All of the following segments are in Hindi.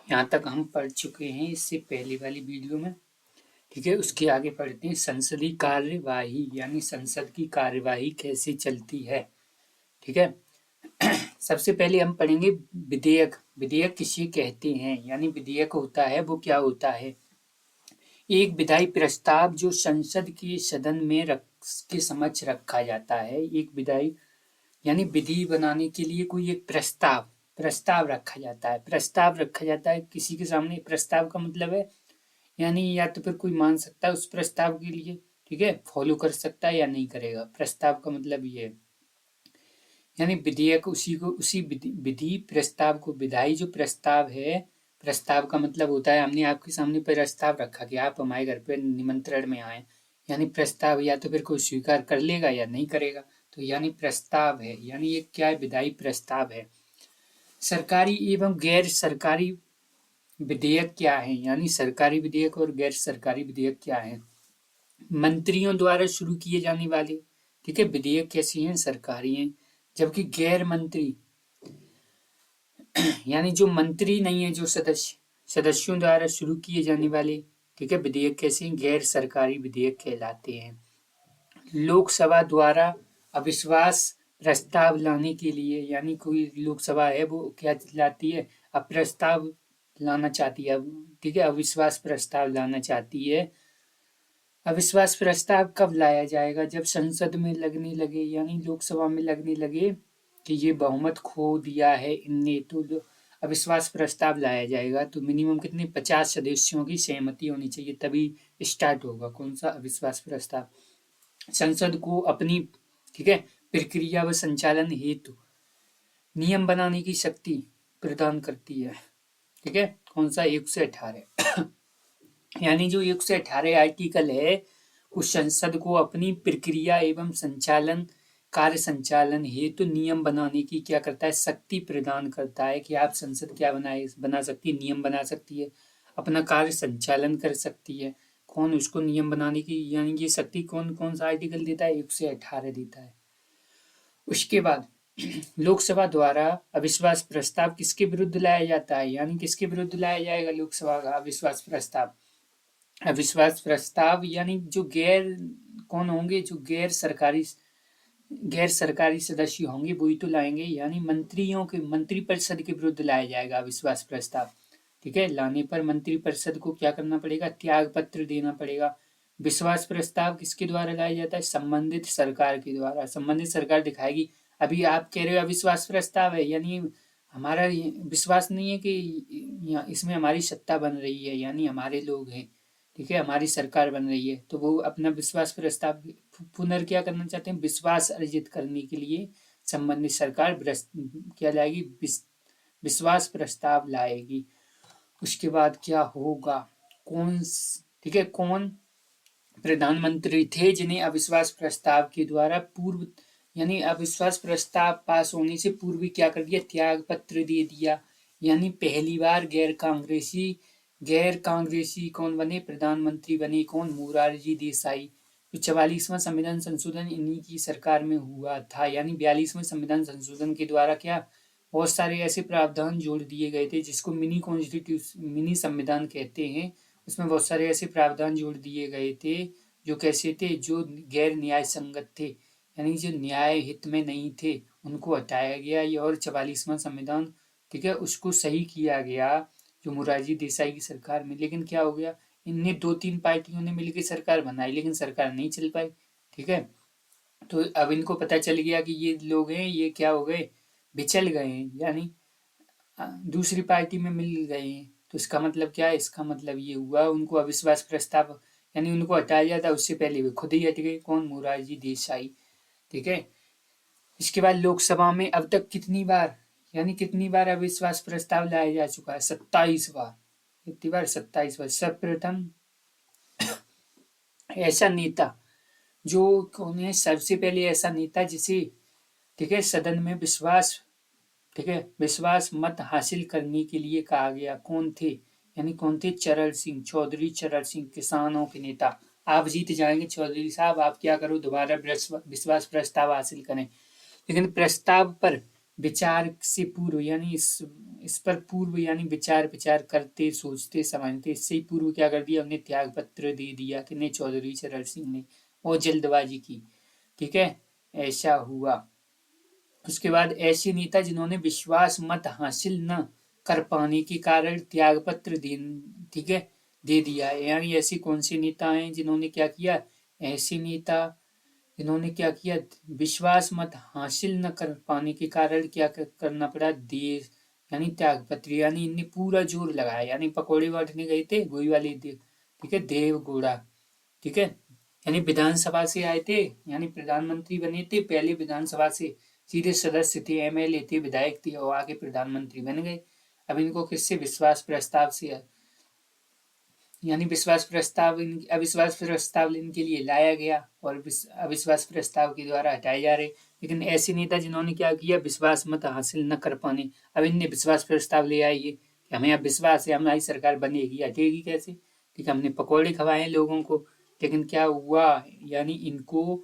यहाँ तक हम पढ़ चुके हैं इससे पहले वाली वीडियो में। ठीक है, उसके आगे पढ़ते हैं संसदीय कार्यवाही यानी संसद की कार्यवाही कैसे चलती है। ठीक है, सबसे पहले हम पढ़ेंगे विधेयक। विधेयक किसे कहते हैं यानी विधेयक होता है वो क्या होता है, एक विधायी प्रस्ताव जो संसद के सदन में के समक्ष रखा जाता है। एक विधायी यानी विधि बनाने के लिए कोई एक प्रस्ताव प्रस्ताव रखा जाता है। प्रस्ताव रखा जाता है किसी के सामने। प्रस्ताव का मतलब है यानी या तो फिर कोई मान सकता है उस प्रस्ताव के लिए, ठीक है, फॉलो कर सकता है या नहीं करेगा। प्रस्ताव का मतलब ये है यानी विधेयक उसी विधि प्रस्ताव को, विधायी जो प्रस्ताव है, प्रस्ताव का मतलब होता है हमने आपके सामने प्रस्ताव रखा कि आप हमारे घर पे निमंत्रण में आए, यानी प्रस्ताव या तो फिर कोई स्वीकार कर लेगा या नहीं करेगा, तो यानी प्रस्ताव है। यानी ये क्या है, विधायी प्रस्ताव है। सरकारी एवं गैर सरकारी विधेयक क्या है, यानी सरकारी विधेयक और गैर सरकारी विधेयक क्या है। मंत्रियों द्वारा शुरू किए जाने वाले, ठीक है, विधेयक कैसी हैं, सरकारी हैं। जबकि गैर मंत्री यानी जो मंत्री नहीं है, जो सदस्यों द्वारा शुरू किए जाने वाले, ठीक है, विधेयक कैसे हैं, गैर सरकारी विधेयक कहलाते हैं। लोकसभा द्वारा अविश्वास प्रस्ताव लाने के लिए, यानी कोई लोकसभा है वो क्या लाती है, अब प्रस्ताव लाना चाहती है, ठीक है, अविश्वास प्रस्ताव लाना चाहती है। अविश्वास प्रस्ताव कब लाया जाएगा, जब संसद में लगने लगे, यानी लोकसभा में लगने लगे कि ये बहुमत खो दिया है इनने, तो अविश्वास प्रस्ताव लाया जाएगा। तो मिनिमम कितने, 50 सदस्यों की सहमति होनी चाहिए, तभी स्टार्ट होगा कौन सा, अविश्वास प्रस्ताव। संसद को अपनी, ठीक है, प्रक्रिया व संचालन हेतु नियम बनाने की शक्ति प्रदान करती है। ठीक है, कौन सा, 118 यानी जो 118 आर्टिकल है उस संसद को अपनी प्रक्रिया एवं संचालन, कार्य संचालन हेतु नियम बनाने की क्या करता है, शक्ति प्रदान करता है। कि आप संसद क्या बना सकती है, नियम बना सकती है, अपना कार्य संचालन कर सकती है। कौन, उसको नियम बनाने की यानी ये शक्ति कौन कौन सा आर्टिकल देता है, 118 देता है। उसके बाद लोकसभा द्वारा अविश्वास प्रस्ताव किसके विरुद्ध लाया जाता है, यानी किसके विरुद्ध लाया जाएगा लोकसभा का अविश्वास प्रस्ताव। अविश्वास प्रस्ताव यानी जो कौन होंगे, जो गैर सरकारी सदस्य होंगे वही तो लाएंगे, यानी मंत्रिपरिषद के विरुद्ध लाया जाएगा अविश्वास प्रस्ताव। ठीक है, लाने पर मंत्रिपरिषद को क्या करना पड़ेगा, त्याग पत्र देना पड़ेगा। विश्वास प्रस्ताव किसके द्वारा लाया जाता है, संबंधित सरकार के द्वारा। संबंधित सरकार दिखाएगी, अभी आप कह रहे हो अविश्वास प्रस्ताव है, यानी हमारा विश्वास नहीं है कि इसमें हमारी सत्ता बन रही है, यानी हमारे लोग हैं, ठीक है, हमारी सरकार बन रही है, तो वो अपना विश्वास प्रस्ताव क्या करना चाहते हैं, विश्वास अर्जित करने के लिए संबंधित सरकार क्या लाएगी, विश्वास प्रस्ताव लाएगी। उसके बाद क्या होगा, ठीक है, कौन प्रधानमंत्री थे जिन्हें अविश्वास प्रस्ताव के द्वारा पूर्व, यानी अविश्वास प्रस्ताव पास होने से पूर्व ही क्या कर दिया, त्याग पत्र दे दिया। यानी पहली बार गैर कांग्रेसी कौन बने, प्रधानमंत्री बने, कौन, मोरारजी देसाई। जो 44वां संविधान संशोधन इन्हीं की सरकार में हुआ था। यानी 42वें संविधान संशोधन के द्वारा क्या, बहुत सारे ऐसे प्रावधान जोड़ दिए गए थे जिसको मिनी संविधान कहते हैं। उसमें बहुत सारे ऐसे प्रावधान जोड़ दिए गए थे जो कैसे थे, जो गैर न्याय संगत थे, यानी जो न्याय हित में नहीं थे, उनको हटाया गया। ये और 44वां संविधान, ठीक है, उसको सही किया गया जो मोरारजी देसाई की सरकार में। लेकिन क्या हो गया, इनने 2-3 पार्टियों ने मिलकर सरकार बनाई लेकिन सरकार नहीं चल पाई। ठीक है, तो अब इनको पता चल गया कि ये लोग हैं, ये क्या हो गए, बिचल गए हैं, यानी दूसरी पार्टी में मिल गए हैं। तो इसका मतलब क्या है, इसका मतलब ये हुआ उनको अविश्वास प्रस्ताव, यानी उनको हटाया जाता, उससे पहले वे खुद ही हट गए, कौन, मोरारजी देसाई। ठीक है, इसके बाद लोकसभा में अब तक कितनी बार, यानी कितनी बार अविश्वास प्रस्ताव लाया जा चुका है, 27 बार। कितनी बार, 27 बार। सर्वप्रथम ऐसा नेता जो कौन है, सबसे पहले ऐसा नेता जिसे, ठीक है, सदन में विश्वास, ठीक है, विश्वास मत हासिल करने के लिए कहा गया, कौन थे, यानी कौन थे, चरण सिंह, चौधरी चरण सिंह, किसानों के नेता। आप जीत जाएंगे चौधरी साहब, आप क्या करो, दोबारा विश्वास प्रस्ताव हासिल करें। लेकिन प्रस्ताव पर विचार से पूर्व, यानी इस पर पूर्व यानी विचार विचार करते सोचते समझते इससे ही पूर्व क्या कर दिया, हमने त्याग पत्र दे दिया किन्हें, चौधरी चरण सिंह ने, और जल्दबाजी की। ठीक है, ऐसा हुआ। उसके बाद ऐसे नेता जिन्होंने विश्वास मत हासिल न कर पाने के कारण त्याग पत्र दे, ठीक है, दे दिया है। यानी ऐसे कौन से नेता हैं जिन्होंने क्या किया, ऐसे नेता जिन्होंने क्या किया, विश्वास मत हासिल न कर पाने के कारण क्या करना पड़ा, देश यानी त्याग पत्र, यानी इनने पूरा जोर लगाया, यानी पकौड़े बांटने गए थे गोई वाले देव, ठीक है, देवगौड़ा, ठीक है, यानी विधानसभा से आए थे, यानी प्रधानमंत्री बने थे, पहले विधानसभा से सीधे सदस्य थे, एमएलए थे, विधायक थे, और आगे प्रधानमंत्री बन गए। अब इनको किससे, विश्वास प्रस्ताव से, यानी अविश्वास प्रस्ताव इनके लिए लाया गया और अविश्वास प्रस्ताव के द्वारा हटाए जा रहे। लेकिन ऐसे नेता जिन्होंने क्या किया, विश्वास मत हासिल न कर पाने, अब इनने विश्वास प्रस्ताव ले आइए कि हमें अब विश्वास है हमारी सरकार बनेगी, हटेगी कैसे, ठीक है, हमने पकौड़े खवाए लोगों को। लेकिन क्या हुआ, यानी इनको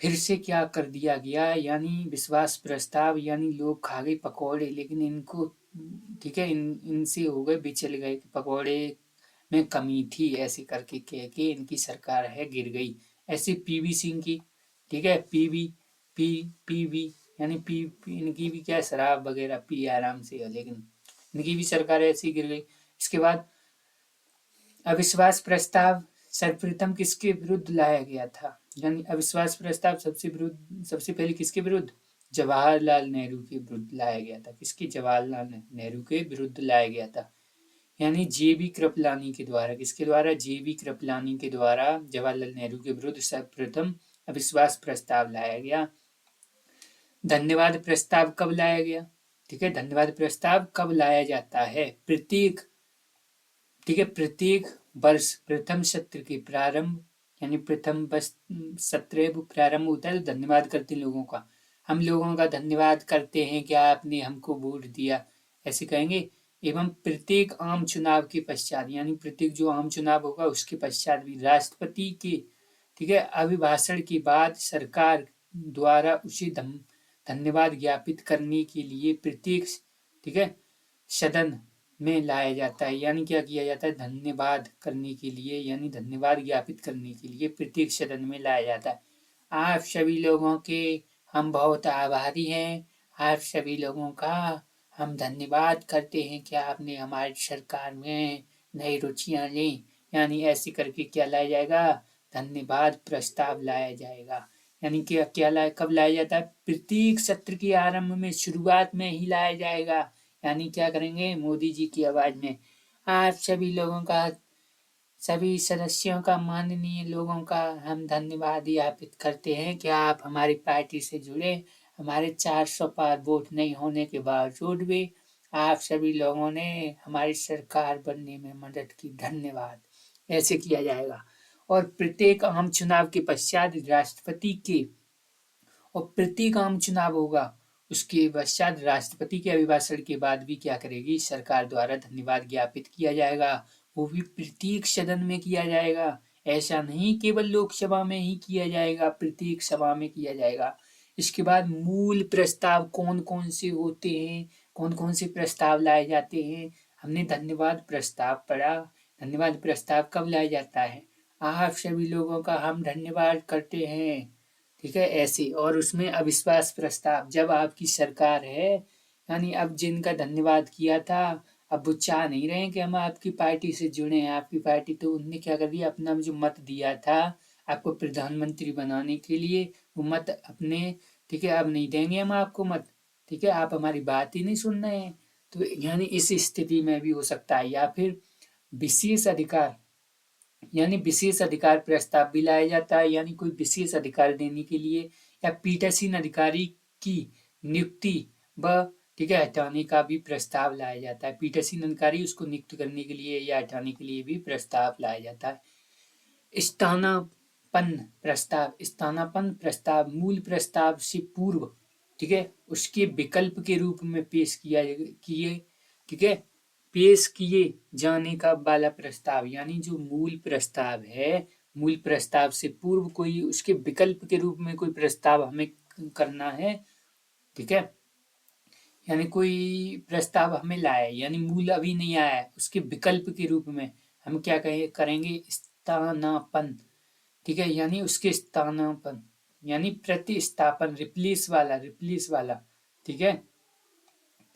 फिर से क्या कर दिया गया, यानी विश्वास प्रस्ताव, यानी लोग खा गए पकौड़े, लेकिन इनको, ठीक है, इनसे हो गए, बिचल गए, पकौड़े में कमी थी, ऐसे करके कह के इनकी सरकार है गिर गई। ऐसे पीवी सिंह की, ठीक है, पीवी यानी इनकी भी क्या शराब वगैरह पी आराम से, लेकिन इनकी भी सरकार ऐसी गिर गई। इसके बाद अविश्वास प्रस्ताव सर्वप्रथम किसके विरुद्ध लाया गया था, यानी अविश्वास प्रस्ताव सबसे पहले किसके विरुद्ध, जवाहरलाल नेहरू के विरुद्ध लाया गया था। किसके, जवाहरलाल नेहरू के विरुद्ध लाया गया था, यानी जेबी कृपलानी के द्वारा। किसके द्वारा, जेबी कृपलानी के द्वारा जवाहरलाल नेहरू के विरुद्ध सर्वप्रथम अविश्वास प्रस्ताव लाया गया। धन्यवाद प्रस्ताव कब लाया गया, ठीक है, धन्यवाद प्रस्ताव कब लाया जाता है, प्रत्येक, ठीक है, प्रत्येक वर्ष प्रथम सत्र के प्रारंभ, यानी प्रथम सत्र प्रारंभ होता है तो धन्यवाद करते हैं लोगों का, हम लोगों का धन्यवाद करते हैं कि आपने हमको वोट दिया, ऐसे कहेंगे। एवं प्रत्येक आम चुनाव के पश्चात, यानी प्रत्येक जो आम चुनाव होगा उसके पश्चात भी राष्ट्रपति के, ठीक है, अभिभाषण के बाद सरकार द्वारा उसे धन्यवाद ज्ञापित करने के लिए प्रत्येक, ठीक है, सदन में लाया जाता है। यानी क्या किया जाता है, धन्यवाद करने के लिए, यानी धन्यवाद ज्ञापित करने के लिए प्रत्येक सदन में लाया जाता है। आप सभी लोगों के हम बहुत आभारी हैं, आप सभी लोगों का हम धन्यवाद करते हैं कि आपने हमारी सरकार में नई रुचियां ली, यानी ऐसे करके क्या लाया जाएगा, धन्यवाद प्रस्ताव लाया जाएगा। यानी क्या कब लाया जाता है, प्रत्येक सत्र के आरंभ में, शुरुआत में ही लाया जाएगा। यानी क्या करेंगे, मोदी जी की आवाज में, आप सभी लोगों का, सभी सदस्यों का, माननीय लोगों का हम धन्यवाद ज्ञापित करते हैं कि आप हमारी पार्टी से जुड़े, हमारे 400 पार वोट नहीं होने के बावजूद भी आप सभी लोगों ने हमारी सरकार बनने में मदद की, धन्यवाद, ऐसे किया जाएगा। और प्रत्येक आम चुनाव के पश्चात राष्ट्रपति के, और प्रत्येक आम चुनाव होगा उसके पश्चात राष्ट्रपति के अभिभाषण के बाद भी क्या करेगी सरकार द्वारा, धन्यवाद ज्ञापित किया जाएगा, वो भी प्रत्येक सदन में किया जाएगा। ऐसा नहीं केवल लोकसभा में ही किया जाएगा, प्रत्येक सभा में किया जाएगा। इसके बाद मूल प्रस्ताव कौन कौन से होते हैं, कौन कौन से प्रस्ताव लाए जाते हैं, हमने धन्यवाद प्रस्ताव पढ़ा। धन्यवाद प्रस्ताव कब लाया जाता है, आप सभी लोगों का हम धन्यवाद करते हैं, ठीक है, ऐसे। और उसमें अविश्वास प्रस्ताव, जब आपकी सरकार है, यानी अब जिनका धन्यवाद किया था अब वो चाह नहीं रहे कि हम आपकी पार्टी से जुड़े हैं, आपकी पार्टी, तो उनने क्या कर दिया, अपना जो मत दिया था आपको प्रधानमंत्री बनाने के लिए, वो मत अपने, ठीक है, अब नहीं देंगे हम आपको मत, ठीक है, आप हमारी बात ही नहीं सुन रहे हैं। तो यानी इस स्थिति में भी हो सकता है। या फिर विशेष अधिकार, यानी विशेष अधिकार प्रस्ताव भी लाया जाता है, यानी कोई विशेष अधिकार देने के लिए, या पीठासीन अधिकारी की नियुक्ति व, ठीक है, हटाने का भी प्रस्ताव लाया जाता है। पीठासीन अधिकारी उसको नियुक्त करने के लिए या हटाने के लिए भी प्रस्ताव लाया जाता है। स्थानापन्न प्रस्ताव मूल प्रस्ताव से पूर्व, ठीक है, उसके विकल्प के रूप में ठीक है, पेश किए जाने का वाला प्रस्ताव, यानी जो मूल प्रस्ताव है, मूल प्रस्ताव से पूर्व कोई उसके विकल्प के रूप में कोई प्रस्ताव हमें करना है, ठीक है, यानी कोई प्रस्ताव हमें लाए, यानी मूल अभी नहीं आया है, उसके विकल्प के रूप में हम क्या करेंगे, स्थानापन्न। ठीक है, यानी उसके स्थानापन्न, यानी प्रतिस्थापन, रिप्लेस वाला। ठीक है,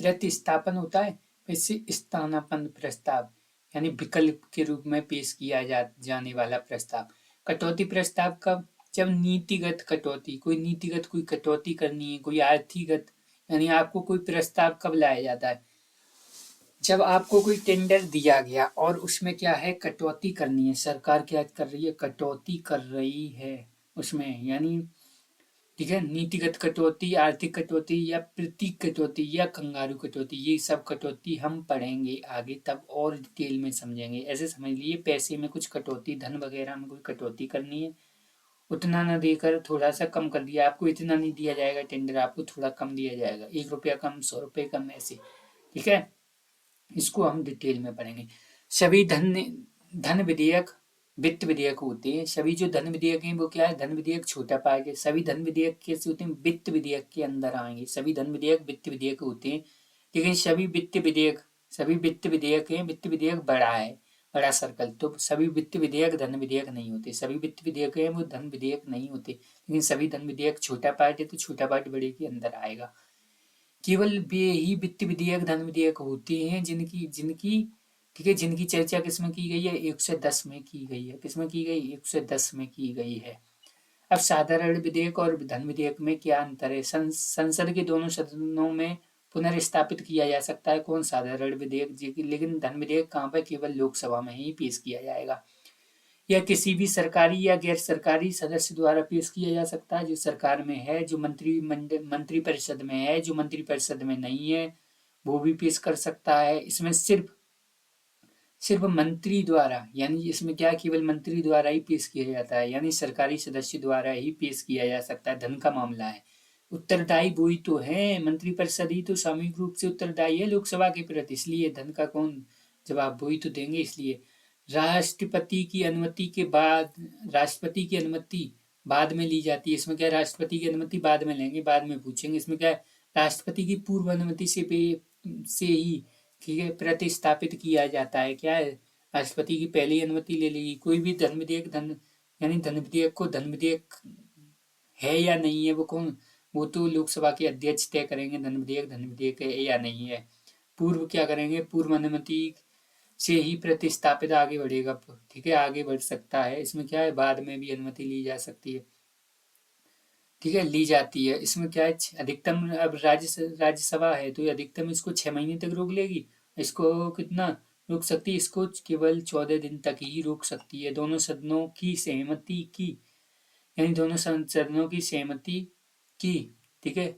प्रतिस्थापन होता है, वैसे स्थानापन्न प्रस्ताव यानी विकल्प के रूप में पेश किया जाने वाला प्रस्ताव। कटौती प्रस्ताव कब, जब नीतिगत कटौती, कोई कटौती करनी है, कोई आर्थिकगत, यानी आपको कोई प्रस्ताव कब लाया जाता है, जब आपको कोई टेंडर दिया गया और उसमें क्या है, कटौती करनी है, सरकार क्या कर रही है, कटौती कर रही है उसमें, यानी ठीक है, नीतिगत कटौती, आर्थिक कटौती या प्रतीक कटौती या कंगारू कटौती, ये सब कटौती हम पढ़ेंगे आगे, तब और डिटेल में समझेंगे। ऐसे समझ लिए, पैसे में कुछ कटौती, धन वगैरह में कोई कटौती करनी है, उतना ना देकर थोड़ा सा कम कर दिया, आपको इतना नहीं दिया जाएगा टेंडर, आपको थोड़ा कम दिया जाएगा, 1 रुपया कम, 100 रुपये कम, ऐसे। ठीक है, इसको हम डिटेल में पढ़ेंगे। सभी धन विधेयक वित्त विधेयक होते हैं, सभी जो धन विधेयक हैं वो क्या है, धन विधेयक छोटा पाएगा, सभी धन विधेयक कैसे होते हैं, वित्त विधेयक के अंदर आएंगे, सभी धन विधेयक वित्त विधेयक होते हैं, लेकिन सभी वित्त विधेयक हैं, वित्त विधेयक बड़ा है, बड़ा सर्कल, तो सभी वित्त विधेयक धन विधेयक नहीं होते, सभी वित्त विधेयक हैं वो धन विधेयक नहीं होते, लेकिन सभी धन विधेयक छोटा पार्ट है, तो छोटा पार्ट बड़े के अंदर आएगा। केवल वे ही वित्त विधेयक धन विधेयक होते हैं जिनकी जिनकी ठीक है, जिनकी चर्चा किसमें की गई है, 110 में की गई है, किसमें की गई, 110 में की गई है। अब साधारण विधेयक और धन विधेयक में क्या अंतर है, संसद के दोनों सदनों में पुनर्स्थापित किया जा सकता है कौन, साधारण विधेयक, लेकिन धन विधेयक कहाँ पर, केवल लोकसभा में ही पेश किया जाएगा, या किसी भी सरकारी या गैर सरकारी सदस्य द्वारा पेश किया जा सकता है, जो सरकार में है, जो मंत्री परिषद में है, जो मंत्री परिषद में नहीं है वो भी पेश कर सकता है। इसमें सिर्फ सिर्फ मंत्री द्वारा, यानी इसमें क्या, केवल मंत्री द्वारा ही पेश किया जाता है, यानी सरकारी सदस्य द्वारा ही पेश किया जा सकता है, धन का मामला है। उत्तरदायी वही तो है, मंत्री परिषद ही तो सामूहिक रूप से उत्तरदायी है लोकसभा के प्रति, इसलिए धन का कौन जवाब, वही तो देंगे। इसलिए राष्ट्रपति की अनुमति के बाद, राष्ट्रपति की अनुमति बाद में ली जाती है, इसमें क्या है, राष्ट्रपति की अनुमति बाद में लेंगे, बाद में पूछेंगे, इसमें क्या है, राष्ट्रपति की पूर्व अनुमति से ही ठीक है प्रतिस्थापित किया जाता है, क्या है, राष्ट्रपति की पहली अनुमति ले लेगी, कोई भी धन विधेयक यानी धन विधेयक को धन विधेयक है या नहीं है, वो तो लोकसभा के अध्यक्ष तय करेंगे, धन विधेयक है या नहीं है। पूर्व क्या करेंगे, पूर्व अनुमति से ही प्रतिस्थापित आगे बढ़ेगा, ठीक है, आगे बढ़ सकता है। इसमें क्या है, बाद में भी अनुमति ली जा सकती है, ठीक है, ली जाती है। इसमें क्या है, अधिकतम, अब राज्यसभा है तो अधिकतम इसको 6 महीने तक रोक लेगी, इसको कितना रोक सकती है, इसको केवल 14 दिन तक ही रोक सकती है, दोनों सदनों की सहमति की, यानी दोनों सदनों की सहमति की, ठीक है,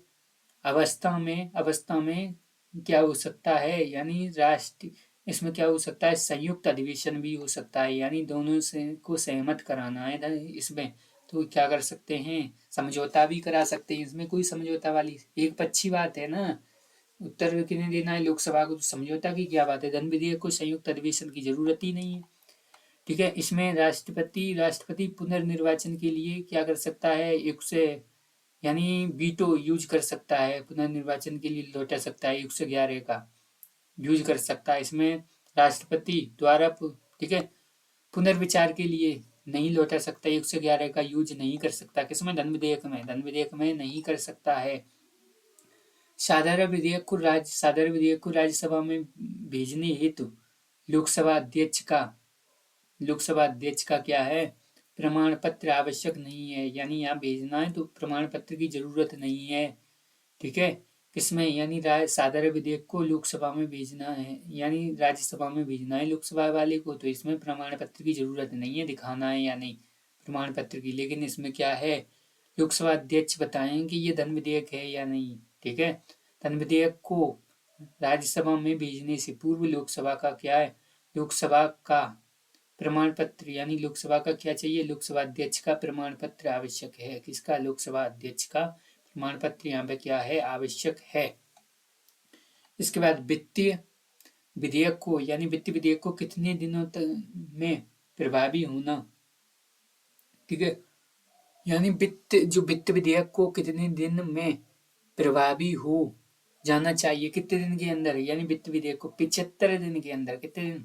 अवस्था में क्या हो सकता है, यानी राष्ट्र, इसमें क्या हो सकता है, संयुक्त अधिवेशन भी हो सकता है, यानी दोनों से को सहमत कराना है इसमें, तो क्या कर सकते हैं, समझौता भी करा सकते हैं, इसमें कोई समझौता वाली एक पक्षी बात है ना, उत्तर किन्हें देना है, लोकसभा को, तो समझौता की क्या बात है, धन विधेयक को संयुक्त अधिवेशन की जरूरत ही नहीं है। ठीक है, इसमें राष्ट्रपति पुनर्निर्वाचन के लिए क्या कर सकता है, एक से यानी वीटो यूज कर सकता है, पुनर्निर्वाचन के लिए लौटा सकता है, 111 का यूज कर सकता है, इसमें राष्ट्रपति द्वारा ठीक है पुनर्विचार के लिए नहीं लौटा सकता, 111 का यूज नहीं कर सकता, किसमें, धन विधेयक में नहीं कर सकता है। साधारण विधेयक को राज्यसभा में भेजने हेतु लोकसभा अध्यक्ष का क्या है, प्रमाण पत्र आवश्यक नहीं है, यानी यहाँ भेजना है तो प्रमाण पत्र की जरूरत नहीं है। ठीक है, किसमें, यानी साधारण विधेयक को लोकसभा में भेजना है, यानी राज्यसभा में भेजना है लोकसभा वाले को, तो इसमें प्रमाण पत्र की जरूरत नहीं है, दिखाना है या नहीं प्रमाण पत्र की, लेकिन इसमें क्या है, लोकसभा अध्यक्ष बताएं कि ये धन विधेयक है या नहीं। ठीक है, धन विधेयक को राज्यसभा में भेजने से पूर्व लोकसभा का क्या है, लोकसभा का प्रमाण पत्र, यानी लोकसभा का क्या चाहिए, लोकसभा अध्यक्ष का प्रमाण पत्र आवश्यक है, किसका, लोकसभा अध्यक्ष का प्रमाण पत्र यहाँ पे क्या है, आवश्यक है। इसके बाद वित्तीय विधेयक को, यानी वित्त विधेयक को कितने दिनों में प्रभावी होना, ठीक है, यानी वित्त विधेयक को कितने दिन में प्रभावी हो, जाना चाहिए कितने दिन के अंदर, यानी वित्त विधेयक को 75 दिन के अंदर, कितने दिन,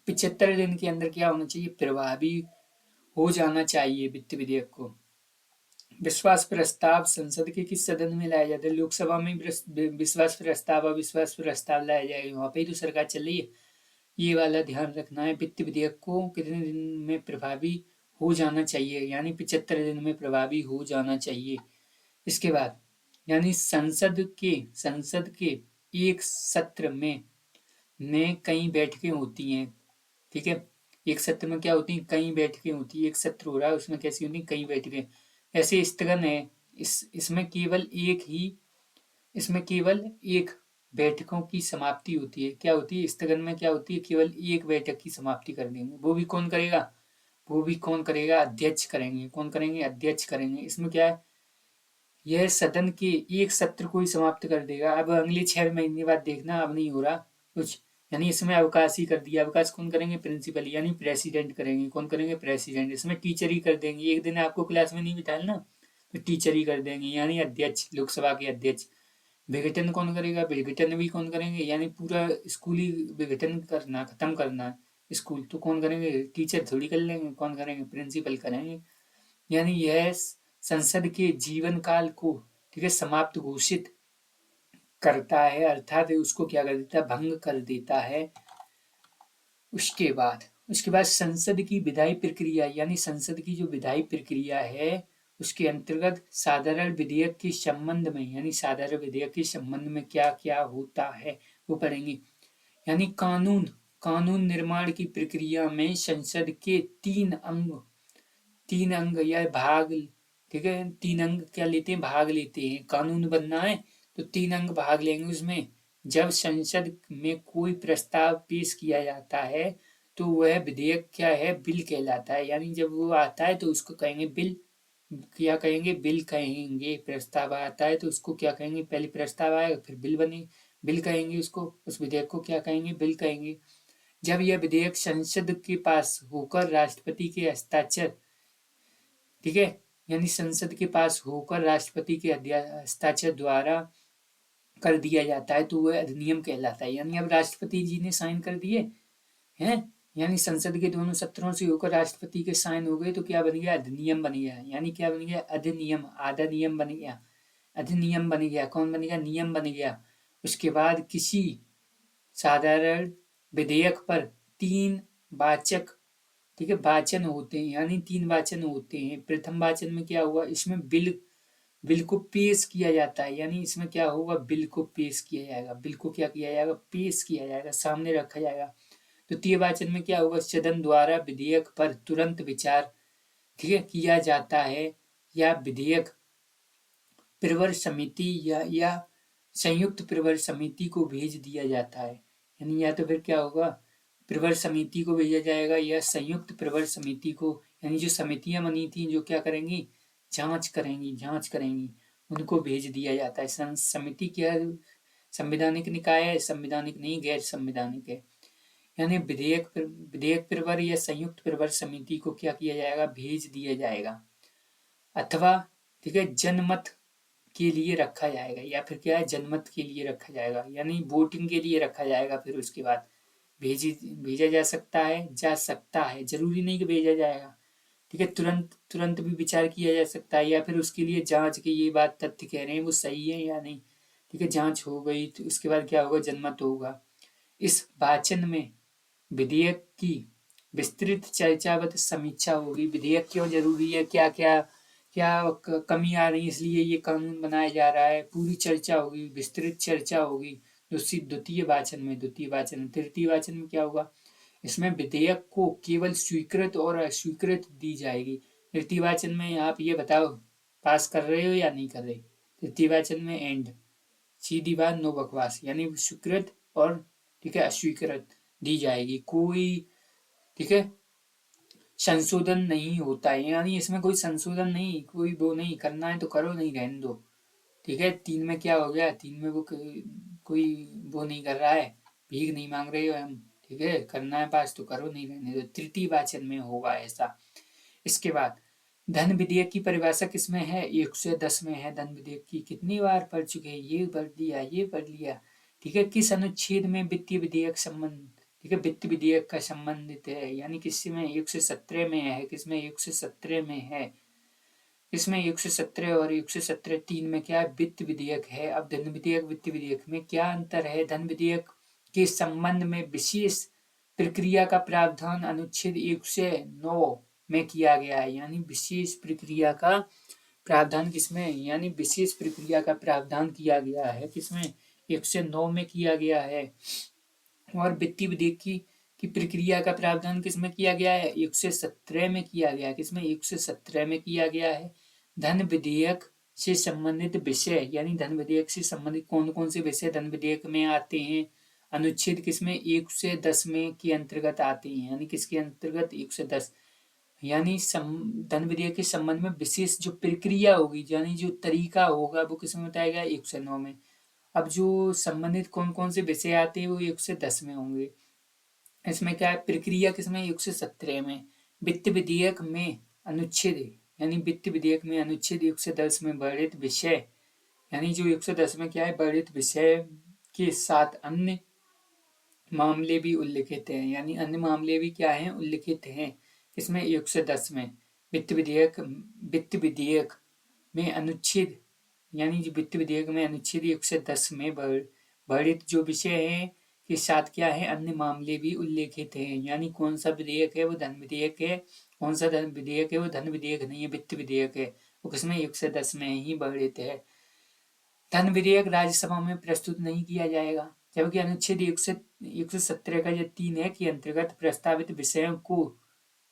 75 दिन के अंदर क्या होना चाहिए, प्रभावी हो जाना चाहिए वित्त विधेयक को। विश्वास प्रस्ताव संसद के किस सदन में लाया जाता है, लोकसभा में विश्वास प्रस्ताव, अविश्वास प्रस्ताव लाया जाएगा, वहां पे ही तो सरकार चल रही है। ये वाला ध्यान रखना है, वित्त विधेयक को कितने दिन में प्रभावी हो जाना चाहिए, यानी 75 दिन में प्रभावी हो जाना चाहिए। इसके बाद यानी संसद के एक सत्र में कई बैठकें होती हैं, ठीक है। एक सत्र में क्या होती है, कई बैठकें होती है, एक सत्र हो रहा है उसमें कैसी होती है, कई बैठकें। ऐसे स्थगन है, इसमें केवल एक बैठकों की समाप्ति होती है। क्या होती है स्थगन में, क्या होती है, केवल एक बैठक की समाप्ति कर देंगे। वो भी कौन करेगा, अध्यक्ष करेंगे। कौन करेंगे, अध्यक्ष करेंगे। इसमें क्या है, यह सदन के एक सत्र को ही समाप्त कर देगा। अब अगले 6 महीने बाद देखना, अब नहीं हो रहा कुछ, यानी इसमें अवकाश ही कर दिया। अवकाश कौन करेंगे, प्रिंसिपल यानी प्रेसिडेंट करेंगे। कौन करेंगे, प्रेसिडेंट। इसमें टीचर ही कर देंगे, एक दिन आपको क्लास में नहीं बिठाया ना, तो टीचर ही कर देंगे, यानी अध्यक्ष, लोकसभा के अध्यक्ष। विघटन कौन करेगा, विघटन भी कौन करेंगे, यानी पूरा स्कूल ही विघटन करना, खत्म करना स्कूल, तो कौन करेंगे, टीचर थोड़ी कर लेंगे, कौन करेंगे, प्रिंसिपल करेंगे। यानी यह संसद के जीवन काल को, ठीक है, समाप्त घोषित करता है, अर्थात उसको क्या कर देता है, भंग कर देता है। उसके बाद संसद की विधायी प्रक्रिया, यानी संसद की जो विधायी प्रक्रिया है उसके अंतर्गत साधारण विधेयक के संबंध में, यानी साधारण विधेयक के संबंध में क्या क्या होता है वो पढ़ेंगे। यानी कानून निर्माण की प्रक्रिया में संसद के तीन अंग या भाग, ठीक है, 3 अंग क्या लेते हैं, भाग लेते हैं। कानून बनना है तो 3 अंग भाग लेंगे उसमें। जब संसद में कोई प्रस्ताव पेश किया जाता है तो वह विधेयक क्या है, बिल कहलाता है। यानी जब वो आता है तो उसको कहेंगे बिल, क्या कहेंगे, बिल कहेंगे। प्रस्ताव आता है तो उसको क्या कहेंगे, पहले प्रस्ताव आएगा फिर बिल बने, बिल कहेंगे उसको, उस विधेयक को क्या कहेंगे, बिल कहेंगे। जब यह विधेयक संसद के पास होकर राष्ट्रपति के हस्ताक्षर, ठीक है, यानी संसद के पास होकर राष्ट्रपति के हस्ताक्षर द्वारा कर दिया जाता है तो वह अधिनियम कहलाता है। यानी अब राष्ट्रपति जी ने साइन कर दिए हैं, यानी संसद के दोनों सत्रों से होकर राष्ट्रपति के साइन हो गए तो क्या बन गया, अधिनियम बन गया। यानी क्या बन गया, अधिनियम, आधा नियम बन गया, अधिनियम बन गया। कौन बन गया, नियम बन गया। उसके बाद किसी साधारण विधेयक पर 3 वाचक, ठीक है, वाचन होते हैं, यानी 3 वाचन होते हैं। प्रथम वाचन में क्या हुआ, इसमें बिल को पेश किया जाता है, यानी इसमें क्या होगा, बिल को पेश किया जाएगा। बिल को क्या किया जाएगा, पेश किया जाएगा, सामने रखा जाएगा। द्वितीय वाचन में क्या होगा, सदन द्वारा विधेयक पर तुरंत विचार, ठीक है, किया जाता है, या विधेयक प्रवर समिति या संयुक्त प्रवर समिति को भेज दिया जाता है। यानी या तो फिर क्या होगा, प्रवर समिति को भेजा जाएगा या संयुक्त प्रवर समिति को, यानी जो समितियां बनी थी जो क्या करेंगी, जांच करेंगी, उनको भेज दिया जाता है। समिति क्या है, संवैधानिक निकाय है, संवैधानिक नहीं, गैर संवैधानिक है। यानी विधेयक प्रवर या संयुक्त प्रवर समिति को क्या किया जाएगा, भेज दिया जाएगा, अथवा ठीक है जनमत के लिए रखा जाएगा, या फिर क्या है, जनमत के लिए रखा जाएगा, यानी वोटिंग के लिए रखा जाएगा। फिर उसके बाद भेजा जा सकता है, जरूरी नहीं कि भेजा जाएगा, ठीक है। तुरंत तुरंत भी विचार किया जा सकता है, या फिर उसके लिए जांच की, ये बात तथ्य कह रहे हैं वो सही है या नहीं, ठीक है। जांच हो गई तो उसके बाद क्या होगा, जनमत होगा। इस वाचन में विधेयक की विस्तृत चर्चा व समीक्षा होगी। विधेयक क्यों जरूरी है, क्या क्या क्या कमी आ रही है, इसलिए ये कानून बनाया जा रहा है, पूरी चर्चा होगी, विस्तृत चर्चा होगी। द्वितीय वाचन तृतीय वाचन में क्या होगा, इसमें विधेयक को केवल स्वीकृत और अस्वीकृत दी जाएगी। तृतीय वाचन में आप ये बताओ, पास कर रहे हो या नहीं कर रहे। तृतीय वाचन में एंड, सीधी बात, नो बकवास, यानी स्वीकृत और ठीक है अस्वीकृत दी जाएगी। कोई, ठीक है, संशोधन नहीं होता है, यानी इसमें कोई संशोधन नहीं, कोई वो नहीं, करना है तो करो, नहीं रहने दो, ठीक है। 3 में क्या हो गया, 3 में वो कोई वो नहीं कर रहा है, भीख नहीं मांग रहे हो हम, ठीक है, करना है पास तो करो, नहीं रहने दो। तृतीय वाचन में होगा ऐसा। इसके बाद धन विधेयक की परिभाषा किसमें है? 110 में है। धन विधेयक की कितनी बार पढ़ चुके हैं? ये पढ़ लिया, ये पढ़ लिया। ठीक है, किस अनुच्छेद में वित्तीय विधेयक संबंध, ठीक है, वित्त विधेयक का संबंधित है, यानी किसमें? 117 में है। किसमें? 117 में है। इसमें 117 और 117 3 में क्या है? वित्त विधेयक है। अब धन विधेयक वित्त विधेयक में क्या अंतर है? धन विधेयक के संबंध में विशेष प्रक्रिया का प्रावधान अनुच्छेद 109 में किया गया है, यानी विशेष प्रक्रिया का प्रावधान किसमें? यानी विशेष प्रक्रिया का प्रावधान किया गया है किसमें? 109 में किया गया है। और वित्तीय विधेयक की प्रक्रिया का प्रावधान किसमें किया गया है? 117 में किया गया है। किसमें? 117 में किया गया है। धन विधेयक से संबंधित विषय, यानी धन विधेयक से संबंधित कौन कौन से विषय धन विधेयक में आते हैं? अनुच्छेद किसमें? 110 में के अंतर्गत आते हैं, यानी किसके अंतर्गत? 110। यानी धन विधेयक के संबंध में विशेष जो प्रक्रिया होगी, यानी जो तरीका होगा, वो किसमें बताया गया? 109 में। अब जो संबंधित कौन कौन से विषय आते हैं वो 110 में होंगे। इसमें क्या है? प्रक्रिया किसमें? 117 में। वित्त विधेयक में अनुच्छेद, यानी वित्त विधेयक में अनुच्छेद 110 में वर्णित विषय, यानी जो 110 में क्या है? वर्णित विषय के साथ अन्य मामले भी उल्लिखित हैं, यानी अन्य मामले भी क्या हैं? उल्लिखित हैं। इसमें 110 में वित्त विधेयक में अनुच्छेद, यानी जो वित्त विधेयक में अनुच्छेद 110 में वर्णित जो विषय हैं के साथ क्या है? अन्य मामले भी उल्लेखित हैं। यानी कौन सा विधेयक है? वो धन विधेयक है। कौन सा धन विधेयक है? वो धन विधेयक नहीं है, वित्त विधेयक है। वो किसमें? 110 में ही वर्णित है। धन विधेयक राज्यसभा में प्रस्तुत नहीं किया जाएगा, जबकि अनुच्छेद 117 का जो 3 है के अंतर्गत प्रस्तावित विषयों को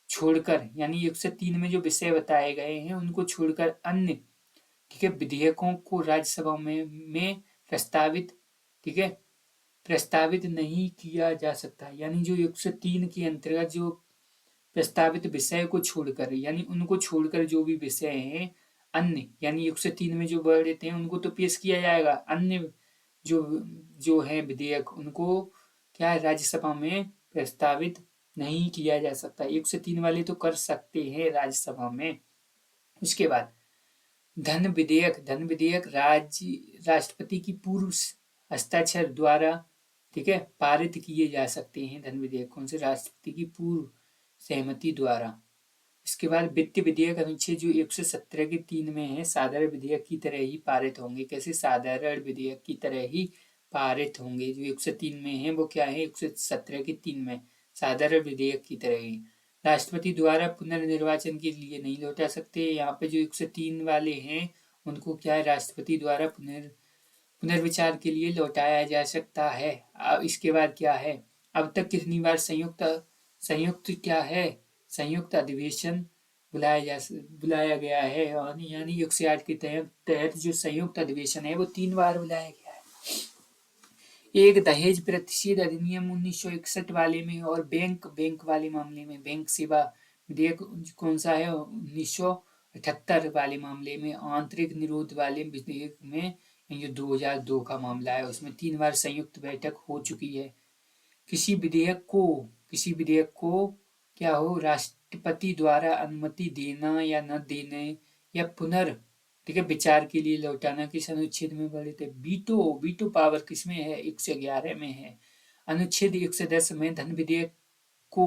छोड़कर, यानी 103 में जो विषय बताए गए हैं उनको छोड़कर अन्य, ठीक है, विधेयकों को राज्यसभा में प्रस्तावित, ठीक है, प्रस्तावित नहीं किया जा सकता। यानी जो 103 के अंतर्गत जो प्रस्तावित विषय को छोड़कर, यानी उनको छोड़कर जो भी विषय हैं अन्य, यानी 103 में जो वर्णित हैं उनको तो पेश किया जाएगा। अन्य जो जो है विधेयक, उनको क्या है? राज्यसभा में प्रस्तावित नहीं किया जा सकता। 103 वाले तो कर सकते हैं राज्यसभा में। उसके बाद धन विधेयक राष्ट्रपति की पूर्व हस्ताक्षर द्वारा, ठीक है, पारित किए जा सकते हैं। धन विधेयक कौन से? राष्ट्रपति की पूर्व सहमति द्वारा। इसके बाद वित्त विधेयक अनुच्छेद जो 117 के 3 में है साधारण विधेयक की तरह ही पारित होंगे। कैसे? साधारण विधेयक की तरह ही पारित होंगे। जो 103 में है वो क्या है? 117 के 3 में साधारण विधेयक की तरह ही। राष्ट्रपति द्वारा पुनर्निर्वाचन के लिए नहीं लौटा सकते। यहाँ पे जो 103 वाले हैं उनको क्या है? राष्ट्रपति द्वारा पुनर्विचार के लिए लौटाया जा सकता है। अब इसके बाद क्या है? अब तक कितनी बार संयुक्त क्या है? संयुक्त अधिवेशन बुलाया गया है, यानी 108 के तहत जो संयुक्त अधिवेशन है वो 3 बार बुलाया गया है। एक दहेज प्रतिषेध अधिनियम 1961 वाले में, और बैंक वाले मामले में, बैंक सेवा विधेयक कौन सा है? 1978 वाले मामले में। आंतरिक निरोध वाले विधेयक में ये 2002 का मामला है, उसमें 3 बार संयुक्त बैठक हो चुकी है। किसी विधेयक को क्या हो? राष्ट्रपति द्वारा अनुमति देना या न देने या ठीक है, विचार के लिए लौटाना किस अनुच्छेद में वर्णित है? वीटो पावर किसमें है? 111 में है। अनुच्छेद 110 में धन विधेयक को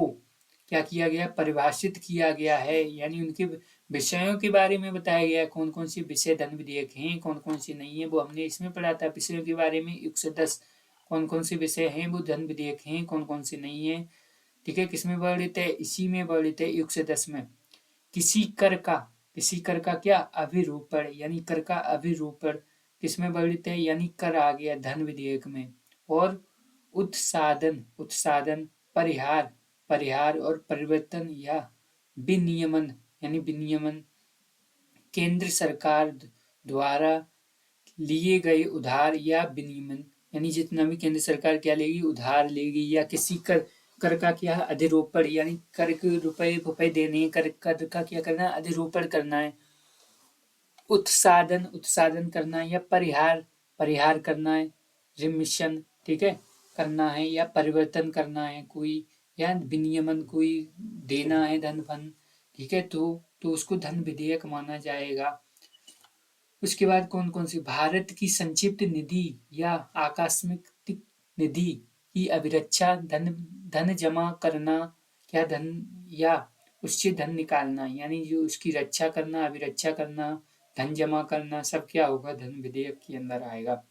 क्या किया गया? परिभाषित किया गया है, यानी उनके विषयों के बारे में बताया गया है। कौन कौन से विषय धन विधेयक हैं, कौन कौन से नहीं है, वो हमने इसमें पढ़ा था। विषयों के बारे में 110 कौन कौन से विषय हैं वो धन विधेयक हैं, कौन कौन से नहीं है, ठीक है। किसमें वर्णित है? इसी में वर्णित है 110 में। किसी कर का क्या? अभिरूपण, यानी कर का अभिरूपण किसमें वर्णित है? यानी कर आ गया धन विधेयक में। और उत्सादन, परिहार और परिवर्तन या विनियमन, यानी विनियमन केंद्र सरकार द्वारा लिए गए उधार या विनियमन, यानी जितना भी केंद्र सरकार क्या लेगी? उधार लेगी। या किसी कर का क्या? अधिरोपण, यानी कर के रुपए देने, कर का क्या करना? अधिरोपण करना है। उत्सादन करना है, या परिहार करना है। रिमिशन, ठीक है, करना है, या परिवर्तन करना है कोई, या विनियमन कोई देना है धन फन, ठीक है। तो तो उसको धन विधेयक माना जाएगा। उसके बाद कौन कौन सी, भारत की संक्षिप्त निधि या आकस्मिक निधि की अभिरक्षा, धन धन जमा करना, क्या धन या उससे धन निकालना, यानी जो उसकी रक्षा करना, अभिरक्षा करना, धन जमा करना, सब क्या होगा, धन विधेयक के अंदर आएगा।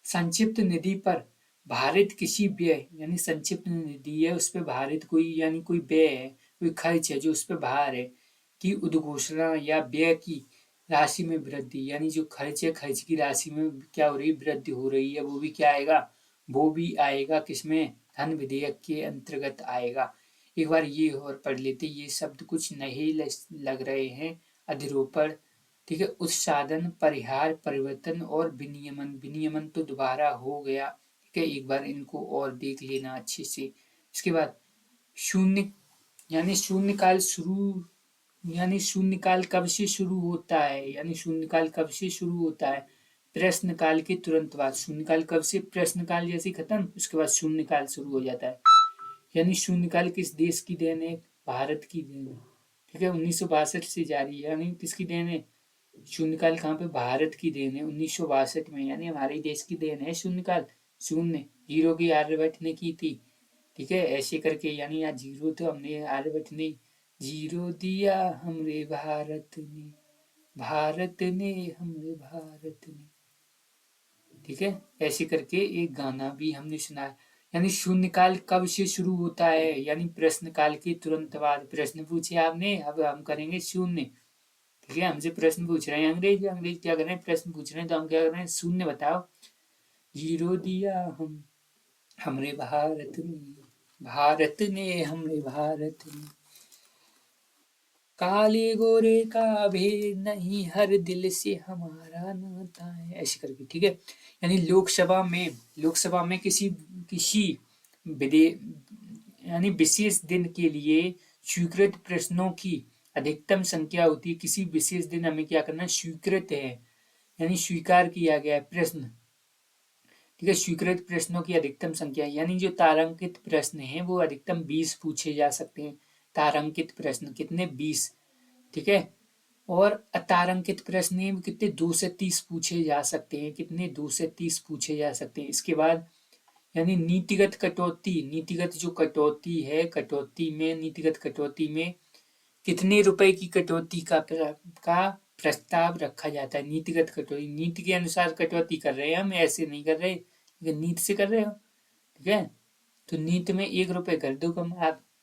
संक्षिप्त निधि पर भारत किसी व्यय, यानी संक्षिप्त निधि है उस पर भारत कोई, यानी कोई व्यय है, कोई खर्च है जो उस पर भार है, की उद्घोषणा या व्यय की राशि में वृद्धि, यानी जो खर्च है खर्च की राशि में क्या हो रही है, वृद्धि हो रही है, वो भी क्या आएगा, वो भी आएगा किसमें, धन विधेयक के अंतर्गत आएगा। एक बार ये और पढ़ लेते, ये शब्द कुछ नहीं लग रहे हैं, अधिरोपण, ठीक है, उत्साधन, परिहार, परिवर्तन और विनियमन, विनियमन तो दोबारा हो गया, ठीक है, एक बार इनको और देख लेना अच्छे से। इसके बाद शून्य, यानी शून्यकाल शुरू, यानी शून्यकाल कब से शुरू होता है, यानी शून्यकाल कब से शुरू होता है, प्रश्नकाल के तुरंत बाद। शून्यकाल कब से, प्रश्नकाल जैसे खत्म उसके बाद शून्यकाल शुरू हो जाता है। यानी शून्यकाल किस देश की देन है, भारत की देन है, ठीक है, 1962 से जारी है, यानी किसकी देन है, शून्यकाल कहाँ पे, भारत की देन है 1962 में, यानी हमारे देश की देन है शून्यकाल। शून्य जीरो की आर्यभट्ट ने की थी, ठीक है, ऐसे करके, यानी यहाँ जीरो तो हमने आर्यभट्ट ने जीरो दिया हमरे भारत ने, भारत ने हमरे भारत ने, ठीक है, ऐसे करके एक गाना भी हमने सुना है। यानी शून्यकाल कब से शुरू होता है, यानी प्रश्नकाल के तुरंत बाद। प्रश्न पूछे आपने, अब हम करेंगे शून्य, ठीक है, हमसे प्रश्न पूछ रहे हैं अंग्रेज, अंग्रेज क्या कर रहे हैं, प्रश्न पूछ रहे हैं, तो हम क्या कर रहे हैं, शून्य बताओ, जीरो दिया हमरे भारत ने, भारत ने हमरे भारत ने, काले गोरे का भेद नहीं, हर दिल से हमारा नाता है, ऐसे करके, ठीक है। यानी लोकसभा में किसी किसी विधे यानी विशेष दिन के लिए स्वीकृत प्रश्नों की अधिकतम संख्या होती है। किसी विशेष दिन हमें क्या करना, स्वीकृत है, यानी स्वीकार किया गया प्रश्न, ठीक है, स्वीकृत प्रश्नों की अधिकतम संख्या, यानी जो तारांकित प्रश्न है वो अधिकतम 20 पूछे जा सकते हैं। तारांकित प्रश्न कितने, 20, ठीक है, और अतारांकित प्रश्न कितने, 2 से 30 पूछे जा सकते हैं, कितने, 2 से 30 पूछे जा सकते हैं। इसके बाद यानी नीतिगत कटौती, नीतिगत जो कटौती है, नीतिगत कटौती में कितने रुपए की कटौती का प्रस्ताव रखा जाता है। नीतिगत कटौती, नीति के अनुसार कटौती कर रहे हैं हम, ऐसे नहीं कर रहे, लेकिन नीति से कर रहे हो, ठीक है, तो नीति में 1 रुपए कर दो कम,